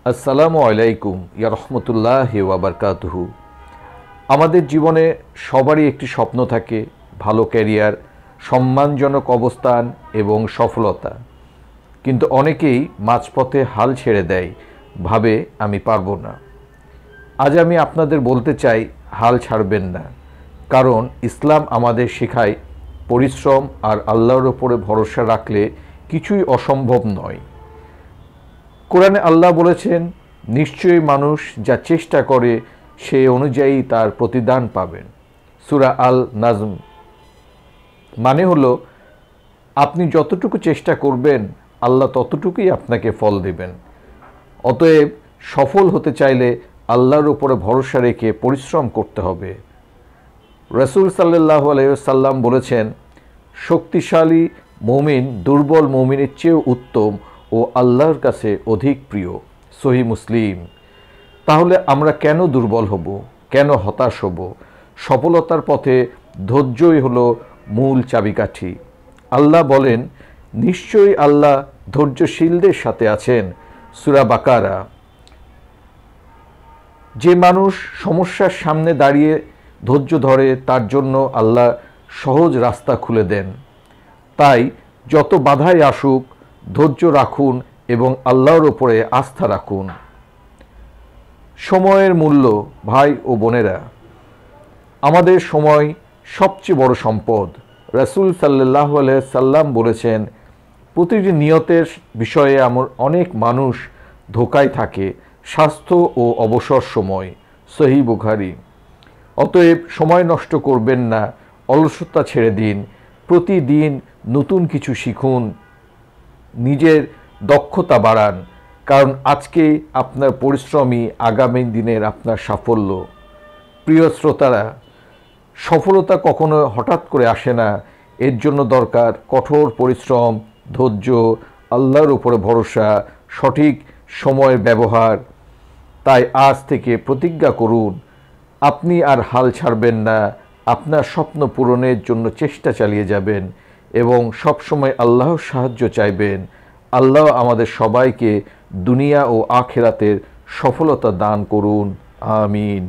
আসসালামু আলাইকুম ইয়া রহমতুল্লাহি ওয়া বারাকাতুহু। আমাদের জীবনে সবারই একটি স্বপ্ন থাকে, ভালো ক্যারিয়ার, সম্মানজনক অবস্থান এবং সফলতা। কিন্তু অনেকেই মাঝপথে হাল ছেড়ে দেয়, ভাবে আমি পারবো না। আজ আমি আপনাদের বলতে চাই, হাল ছাড়বেন না, কারণ ইসলাম আমাদের শেখায় পরিশ্রম আর আল্লাহর উপরে ভরসা রাখলে কিছুই অসম্ভব নয়। কোরআনে আল্লাহ বলেছেন, নিশ্চয়ই মানুষ যা চেষ্টা করে সে অনুযায়ী তার প্রতিদান পাবেন। সূরা আল নাজম। মানে হলো, আপনি যতটুকু চেষ্টা করবেন আল্লাহ ততটুকুই আপনাকে ফল দেবেন। অতএব সফল হতে চাইলে আল্লাহর উপরে ভরসা রেখে পরিশ্রম করতে হবে। রাসূল সাল্লাল্লাহু আলাইহি ওয়াসাল্লাম বলেছেন, শক্তিশালী মুমিন দুর্বল মুমিনের চেয়েও উত্তম ও আল্লাহর কাছে অধিক প্রিয়। সহিহ মুসলিম। তাহলে আমরা কেন দুর্বল হব, কেন হতাশ হব? সফলতার পথে ধৈর্যই হলো মূল চাবিকাঠি। আল্লাহ বলেন, নিশ্চয়ই আল্লাহ ধৈর্যশীলদের সাথে আছেন। সূরা বাকারা। যে মানুষ সমস্যার সামনে দাঁড়িয়ে ধৈর্য ধরে তার জন্য আল্লাহ সহজ রাস্তা খুলে দেন। তাই যত বাধাই আসুক ধৈর্য রাখুন এবং আল্লাহর উপরে আস্থা রাখুন। সময়ের মূল্য। ভাই ও বোনেরা, আমাদের সময় সবচেয়ে বড় সম্পদ। রাসূল সাল্লাল্লাহু আলাইহি সাল্লাম বলেছেন, প্রতিটি নিয়তের বিষয়ে অনেক মানুষ ধোঁকায় থাকে, স্বাস্থ্য ও অবসর সময়। সহিহ বুখারী। অতএব সময় নষ্ট করবেন না, অলসতা ছেড়ে দিন, প্রতিদিন নতুন কিছু শিখুন, নিজের দক্ষতা বাড়ান, কারণ আজকে আপনার পরিশ্রমই আগামী দিনের আপনার সাফল্য। প্রিয় শ্রোতারা, সফলতা কখনো হঠাৎ করে আসে না। এর জন্য দরকার কঠোর পরিশ্রম, ধৈর্য, আল্লাহর উপরে ভরসা, সঠিক সময়ের ব্যবহার। তাই আজ থেকে প্রতিজ্ঞা করুন, আপনি আর হাল ছাড়বেন না, আপনার স্বপ্ন পূরণের জন্য চেষ্টা চালিয়ে যাবেন এবং সবসময় আল্লাহর সাহায্য চাইবেন। আল্লাহ আমাদের সবাইকে দুনিয়া ও আখিরাতের সফলতা দান করুন। আমিন।